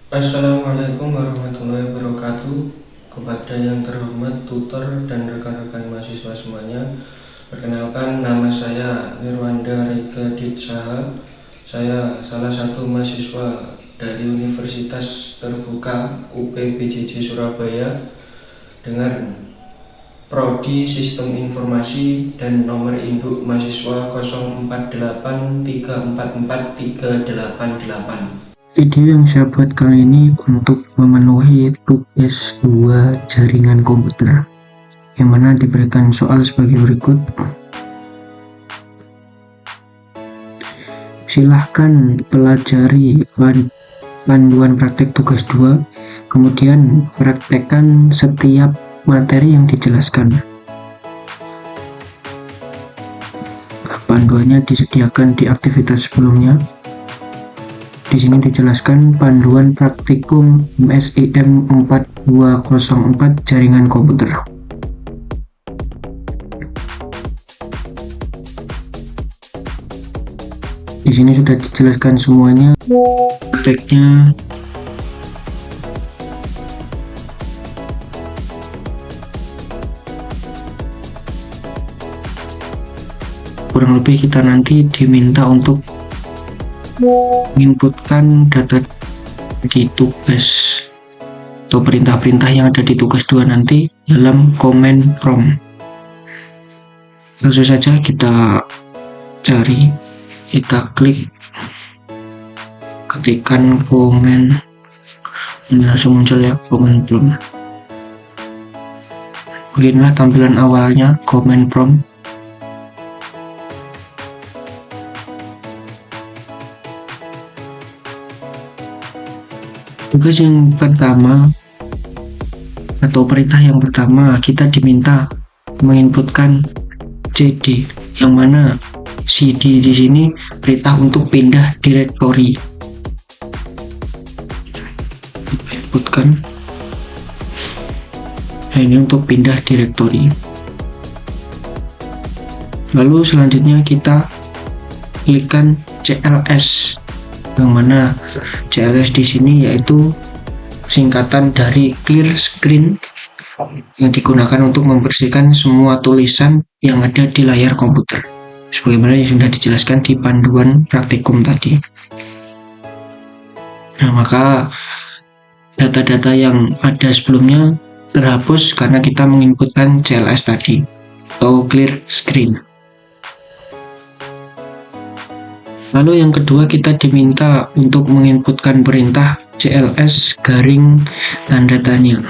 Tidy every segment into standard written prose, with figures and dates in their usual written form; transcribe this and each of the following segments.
Assalamualaikum warahmatullahi wabarakatuh. Kepada yang terhormat tutor dan rekan-rekan mahasiswa semuanya, perkenalkan nama saya Nirwanda Rega Ditsaha. Saya salah satu mahasiswa dari Universitas Terbuka UPBJJ Surabaya dengan Prodi Sistem Informasi dan nomor induk mahasiswa 0483443888. Video yang saya buat kali ini untuk memenuhi tugas 2 jaringan komputer, yang mana diberikan soal sebagai berikut. Silahkan pelajari panduan praktek tugas 2, kemudian praktekkan setiap materi yang dijelaskan. Panduannya disediakan di aktivitas sebelumnya. Di sini dijelaskan panduan praktikum MSIM 4204 jaringan komputer. Di sini sudah dijelaskan semuanya prakteknya. Kurang lebih kita nanti diminta untuk menginputkan data di tugas atau perintah-perintah yang ada di tugas 2 nanti dalam command prompt. Langsung saja kita cari, kita klik, ketikkan command, ini langsung muncul ya command prompt. Beginilah tampilan awalnya command prompt. Tugas yang pertama atau perintah yang pertama, kita diminta menginputkan CD, yang mana CD di sini perintah untuk pindah direktori. Kita inputkan. Nah, ini untuk pindah direktori. Lalu selanjutnya kita klikkan CLS, yang mana CLS di sini yaitu singkatan dari clear screen, yang digunakan untuk membersihkan semua tulisan yang ada di layar komputer, sebagaimana yang sudah dijelaskan di panduan praktikum tadi. Nah, maka data-data yang ada sebelumnya terhapus karena kita menginputkan CLS tadi atau clear screen. Lalu yang kedua, kita diminta untuk menginputkan perintah CLS garing tanda tanya.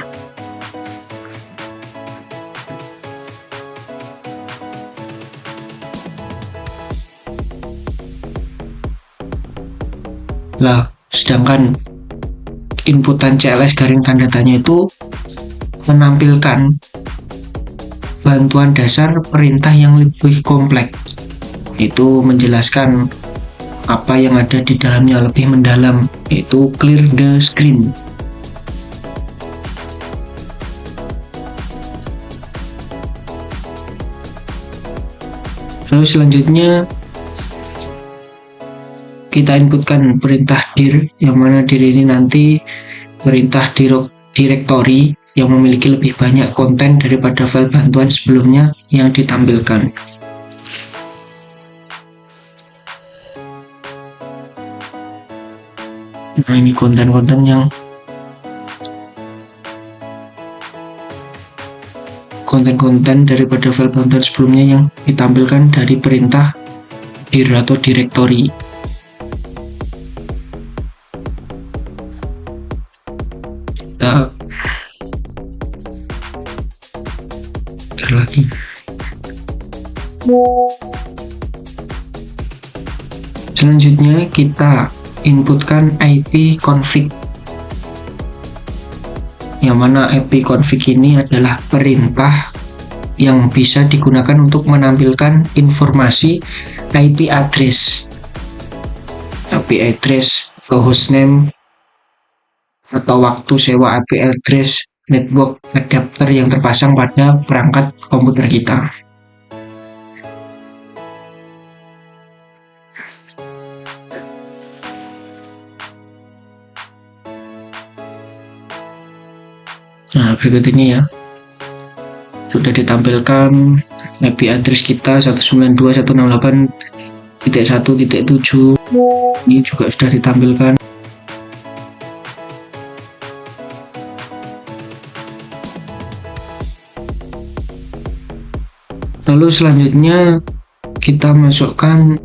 Lah, sedangkan inputan CLS garing tanda tanya itu menampilkan bantuan dasar perintah yang lebih kompleks, itu menjelaskan apa yang ada di dalamnya lebih mendalam, yaitu clear the screen. Lalu selanjutnya kita inputkan perintah dir, yang mana dir ini nanti perintah direktori yang memiliki lebih banyak konten daripada file bantuan sebelumnya yang ditampilkan. Nah, ini konten-konten daripada file bantuan sebelumnya yang ditampilkan dari perintah dir atau directory. Kita lagi. Selanjutnya kita inputkan IP config, yang mana IP config ini adalah perintah yang bisa digunakan untuk menampilkan informasi IP address atau hostname atau waktu sewa IP address network adapter yang terpasang pada perangkat komputer kita. Nah, berikut ini ya, sudah ditampilkan IP address kita 192.168.1.7. Ini juga sudah ditampilkan. Lalu selanjutnya kita masukkan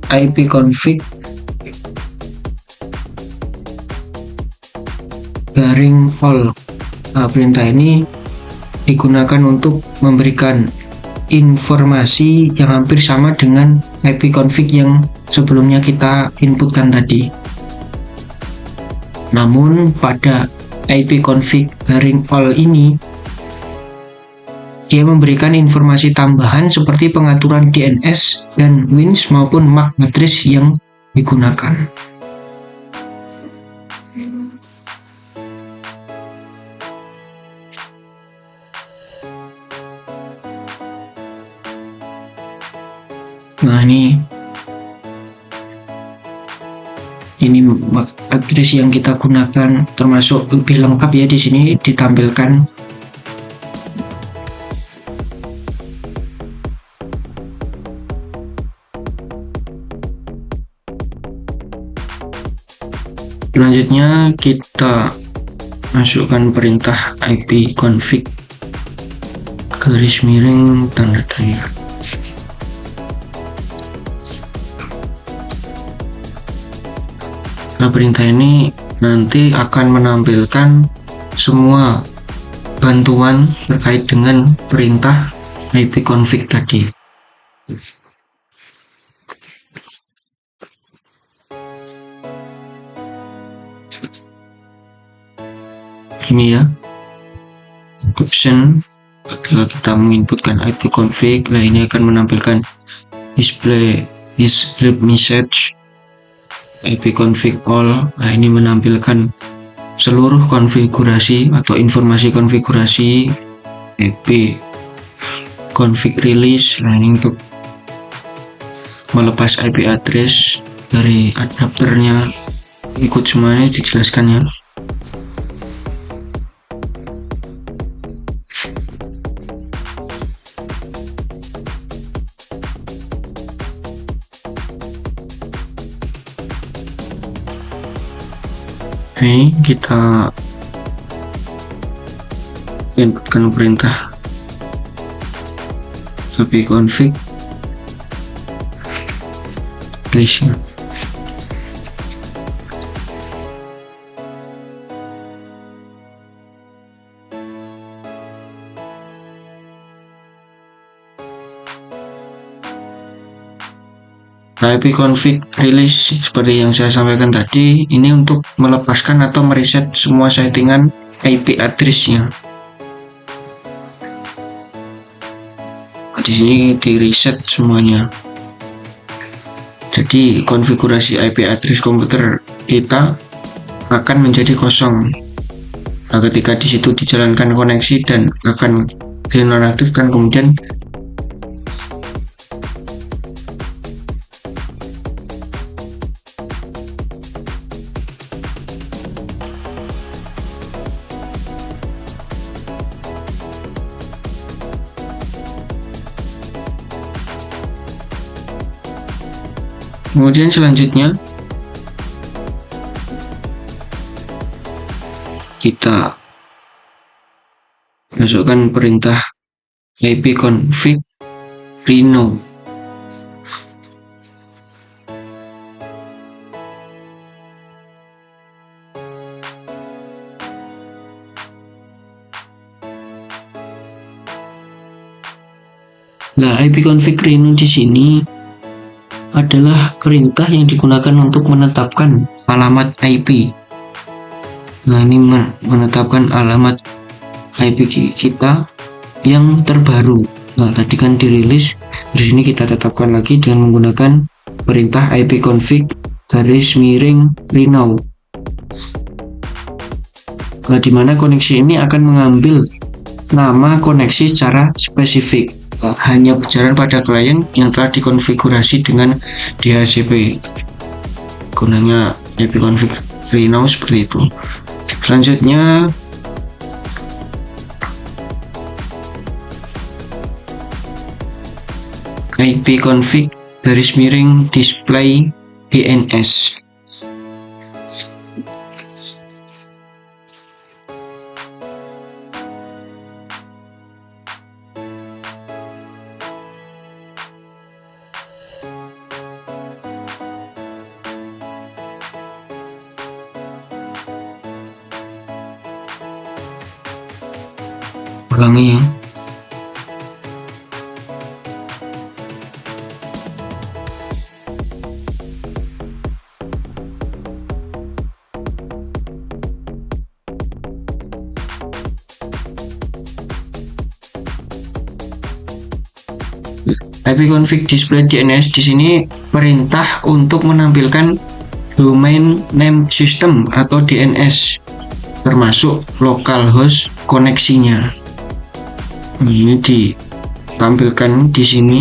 ipconfig garing all. Nah, perintah ini digunakan untuk memberikan informasi yang hampir sama dengan ipconfig yang sebelumnya kita inputkan tadi. Namun pada ipconfig garing all ini dia memberikan informasi tambahan seperti pengaturan DNS dan WINS maupun MAC address yang digunakan. Nah, ini MAC address yang kita gunakan, termasuk lebih lengkap ya, di sini ditampilkan. Selanjutnya kita masukkan perintah ipconfig garis miring tanda tanya. Nah, perintah ini nanti akan menampilkan semua bantuan terkait dengan perintah ipconfig tadi. Ini ya, option ketika kita menginputkan ipconfig. Nah, ini akan menampilkan display is help message ipconfig all. Nah, ini menampilkan seluruh konfigurasi atau informasi konfigurasi ipconfig release. Nah, ini untuk melepas IP address dari adapternya, ikut semuanya dijelaskan ya. Ini kita inputkan perintah ipconfig list. Nah, ipconfig release seperti yang saya sampaikan tadi, ini untuk melepaskan atau mereset semua settingan IP address-nya. Di sini di reset semuanya. Jadi konfigurasi IP address komputer kita akan menjadi kosong. Nah, ketika di situ dijalankan koneksi dan akan dinonaktifkan, kemudian selanjutnya kita masukkan perintah ipconfig reno. Nah, ipconfig reno di sini adalah perintah yang digunakan untuk menetapkan alamat IP. Nah, ini menetapkan alamat IP kita yang terbaru. Nah, tadi kan dirilis, di sini kita tetapkan lagi dengan menggunakan perintah ipconfig garis miring reno. Nah, dimana koneksi ini akan mengambil nama koneksi secara spesifik, hanya berjalan pada klien yang telah dikonfigurasi dengan DHCP. Gunanya ipconfig reno seperti itu. Selanjutnya ipconfig _display DNS. Ulangi ya. ipconfig display DNS di sini perintah untuk menampilkan domain name system atau DNS termasuk localhost koneksinya. Ini ditampilkan di sini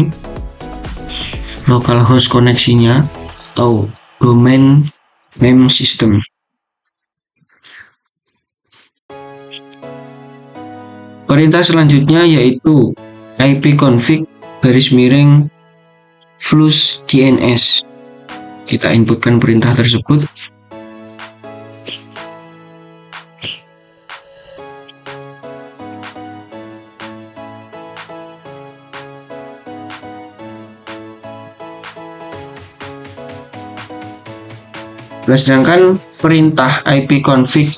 localhost koneksinya atau domain name system. Perintah selanjutnya yaitu ipconfig _flush DNS. Kita inputkan perintah tersebut. Sedangkan perintah ipconfig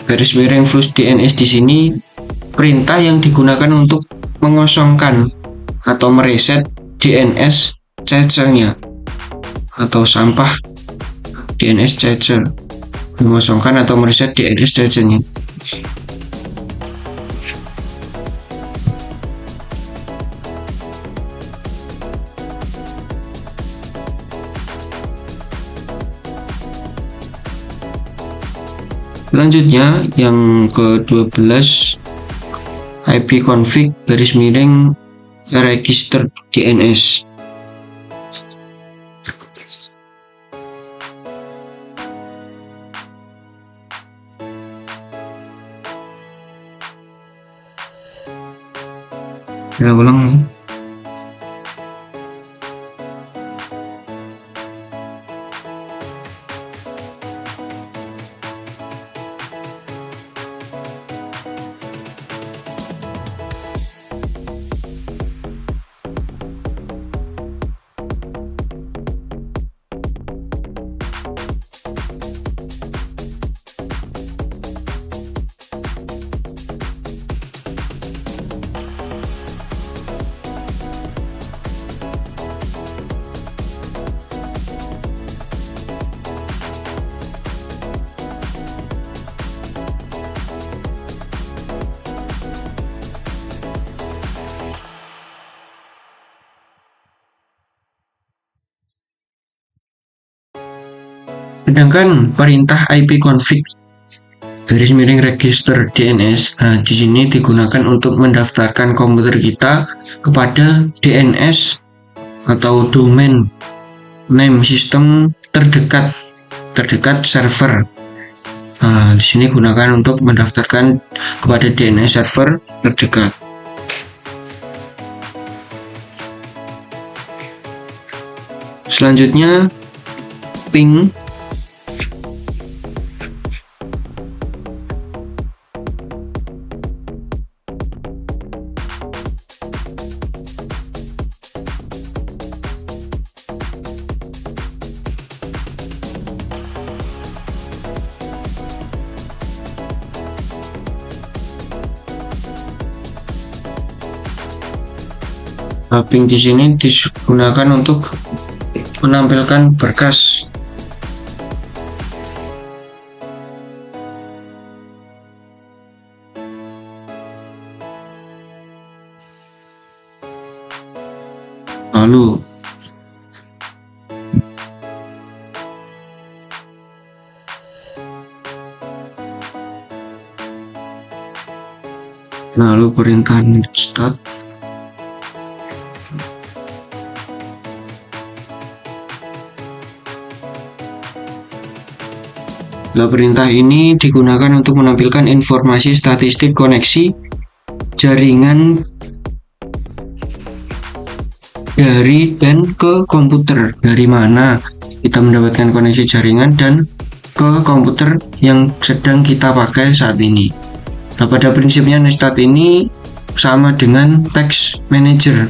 _flush DNS di sini perintah yang digunakan untuk mengosongkan atau mereset DNS cache-nya atau sampah DNS cache, mengosongkan atau mereset DNS cache-nya. Selanjutnya yang ke-12 ipconfig _register DNS. Saya ulang. Sedangkan perintah ipconfig _register DNS di sini digunakan untuk mendaftarkan komputer kita kepada DNS atau domain name system terdekat server. Di sini gunakan untuk mendaftarkan kepada DNS server terdekat. Selanjutnya ping ping di sini digunakan untuk menampilkan berkas lalu perintah start. Perintah ini digunakan untuk menampilkan informasi statistik koneksi jaringan dari dan ke komputer. Dari mana kita mendapatkan koneksi jaringan dan ke komputer yang sedang kita pakai saat ini. Nah, pada prinsipnya Nestat ini sama dengan Text Manager.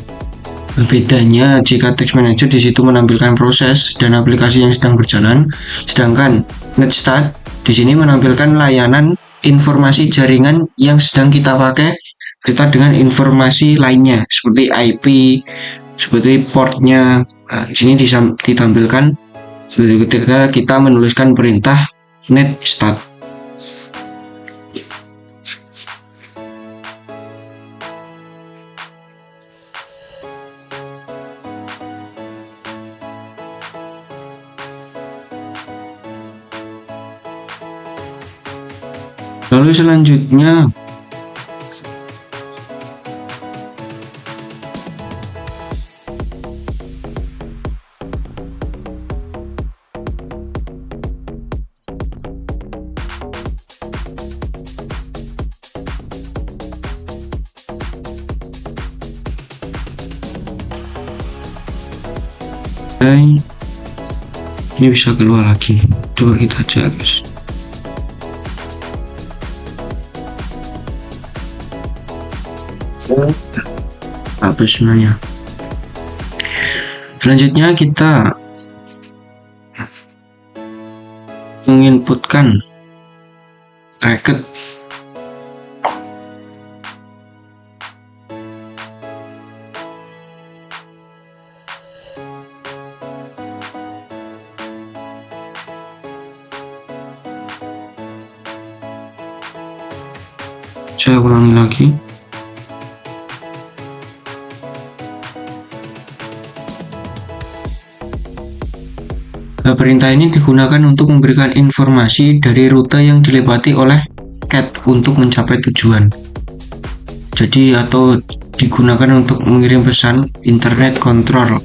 Bedanya jika Text Manager di situ menampilkan proses dan aplikasi yang sedang berjalan, sedangkan Netstat di sini menampilkan layanan informasi jaringan yang sedang kita pakai serta dengan informasi lainnya seperti IP, seperti portnya. Nah, di sini ditampilkan ketika kita menuliskan perintah netstat. Lalu selanjutnya ini bisa keluar lagi. Coba kita cek guys. Apa sebenarnya? Selanjutnya kita menginputkan bracket saya ulangi lagi. Perintah ini digunakan untuk memberikan informasi dari rute yang dilewati oleh cat untuk mencapai tujuan. Jadi atau digunakan untuk mengirim pesan internet control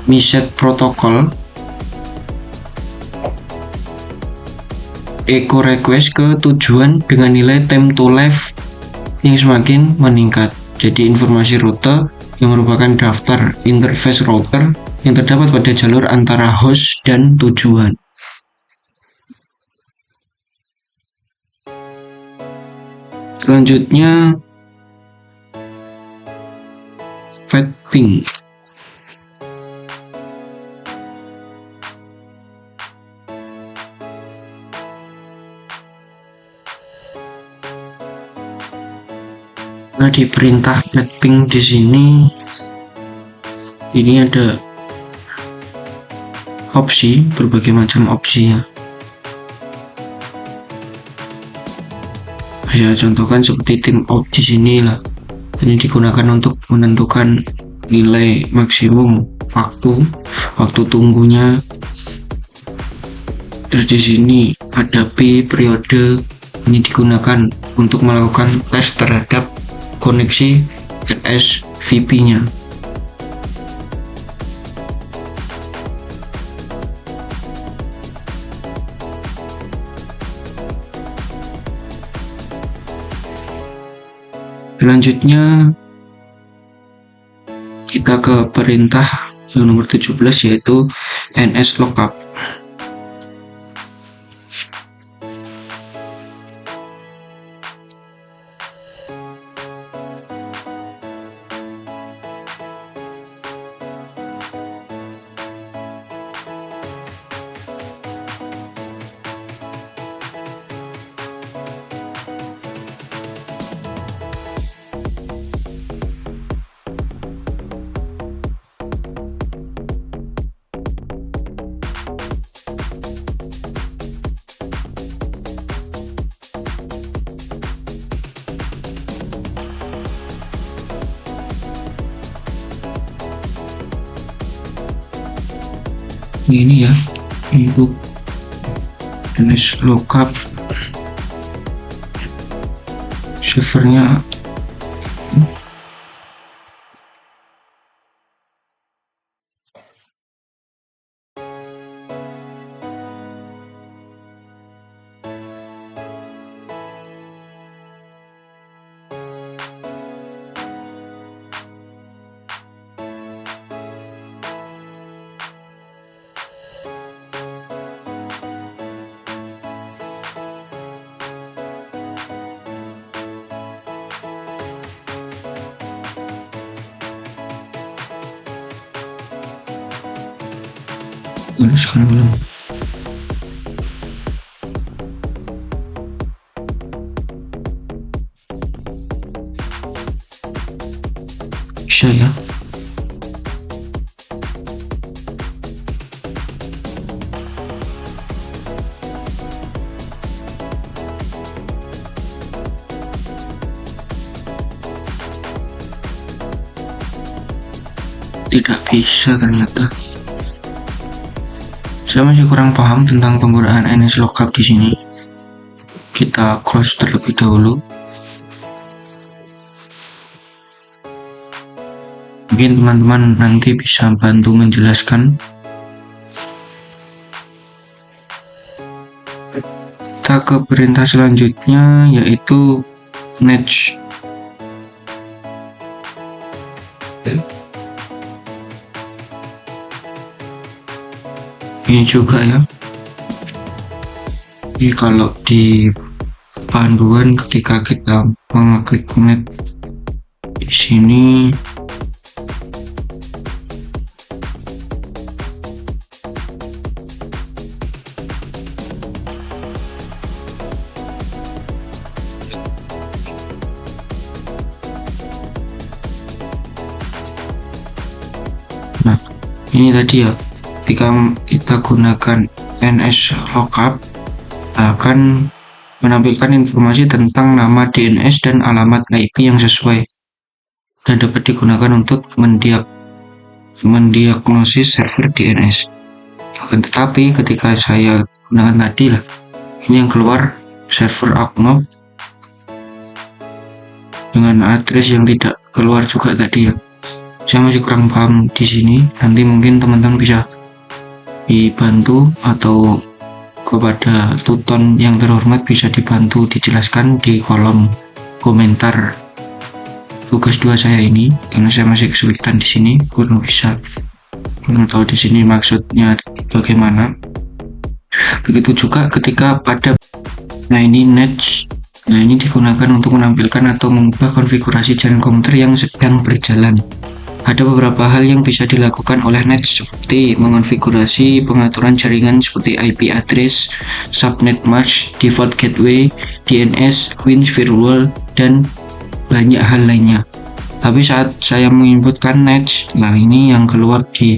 message protocol echo request ke tujuan dengan nilai time to live yang semakin meningkat. Jadi informasi rute yang merupakan daftar interface router yang terdapat pada jalur antara host dan tujuan. Selanjutnya fat ping. Nah, di perintah fat ping di sini ini ada opsi, berbagai macam opsi ya. Saya contohkan seperti tim out di sini lah. Ini digunakan untuk menentukan nilai maksimum waktu tunggunya. Terus di sini ada P periode, ini digunakan untuk melakukan tes terhadap koneksi SVP-nya. Selanjutnya kita ke perintah yang nomor 17 yaitu ns lookup. Ini ya untuk jenis lookup servernya. tuliskan belum? Bisa ya. Tidak bisa ternyata. Saya masih kurang paham tentang penggunaan NS lookup di sini. Kita close terlebih dahulu. Mungkin teman-teman nanti bisa bantu menjelaskan. Kita ke perintah selanjutnya, yaitu match. Ini juga ya. Jadi kalau di panduan ketika kita mengeklik match di sini, nah ini tadi ya, ketika kita gunakan NS lookup akan menampilkan informasi tentang nama DNS dan alamat IP yang sesuai dan dapat digunakan untuk mendiagnosis server DNS. Akan tetapi ketika saya gunakan tadi lah, ini yang keluar server Aknov dengan address yang tidak keluar juga tadi ya. Saya masih kurang paham di sini. Nanti mungkin teman-teman bisa dibantu, atau kepada tuton yang terhormat bisa dibantu dijelaskan di kolom komentar tugas 2 saya ini, karena saya masih kesulitan di sini, kurang tahu di sini maksudnya bagaimana. Begitu juga ketika pada ini Netch. Nah, ini digunakan untuk menampilkan atau mengubah konfigurasi jaringan komputer yang sedang berjalan. Ada beberapa hal yang bisa dilakukan oleh Netch, seperti mengonfigurasi pengaturan jaringan seperti IP address, subnet mask, default gateway, DNS, Win firewall, dan banyak hal lainnya. Tapi saat saya menginputkan Netch, nah ini yang keluar di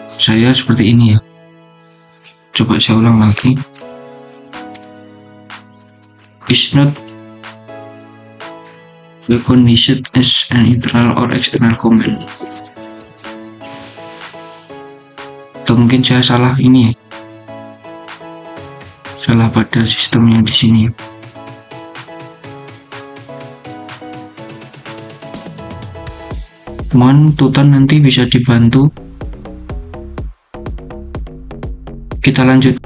saya seperti ini ya. Coba saya ulang lagi. Is not recognized as an internal or external command. Atau mungkin saya salah ini ya. Salah pada sistemnya di sini. Mohon tuton nanti bisa dibantu. Kita lanjut.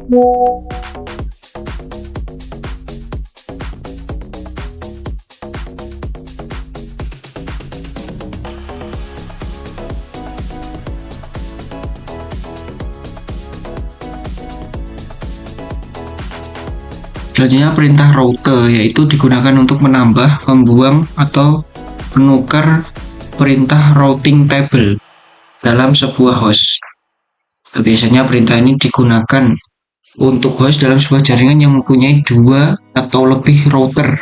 Selanjutnya perintah router, yaitu digunakan untuk menambah, membuang, atau menukar perintah routing table dalam sebuah host. Biasanya perintah ini digunakan untuk host dalam sebuah jaringan yang mempunyai 2 atau lebih router.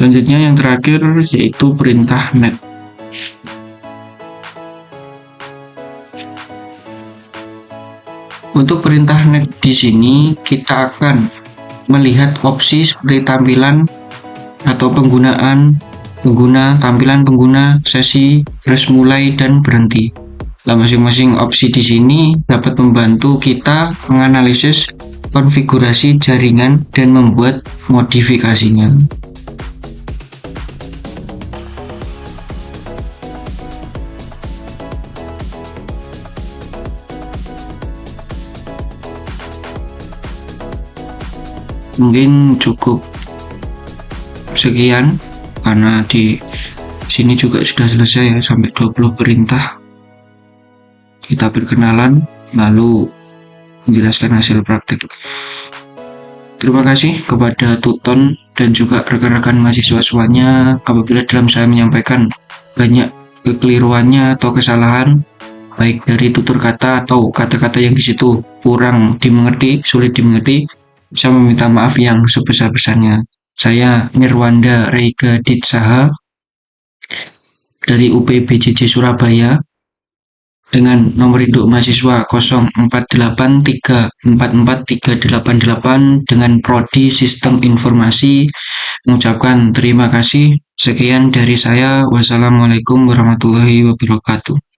Selanjutnya yang terakhir yaitu perintah net. Untuk perintah net di sini kita akan melihat opsi seperti tampilan atau penggunaan pengguna, tampilan pengguna, sesi, terus mulai dan berhenti. Nah, masing-masing opsi di sini dapat membantu kita menganalisis konfigurasi jaringan dan membuat modifikasinya. Mungkin cukup sekian, karena di sini juga sudah selesai ya, sampai 20 perintah. Kita berkenalan lalu menjelaskan hasil praktek. Terima kasih kepada Tuton dan juga rekan-rekan mahasiswa-siswanya apabila dalam saya menyampaikan banyak kekeliruannya atau kesalahan baik dari tutur kata atau kata-kata yang di situ kurang dimengerti, sulit dimengerti, saya meminta maaf yang sebesar-besarnya. Saya Nirwanda Reiga Ditsaha dari UPBJJ Surabaya dengan nomor induk mahasiswa 0483443888 dengan prodi Sistem Informasi mengucapkan terima kasih. Sekian dari saya. Wassalamualaikum warahmatullahi wabarakatuh.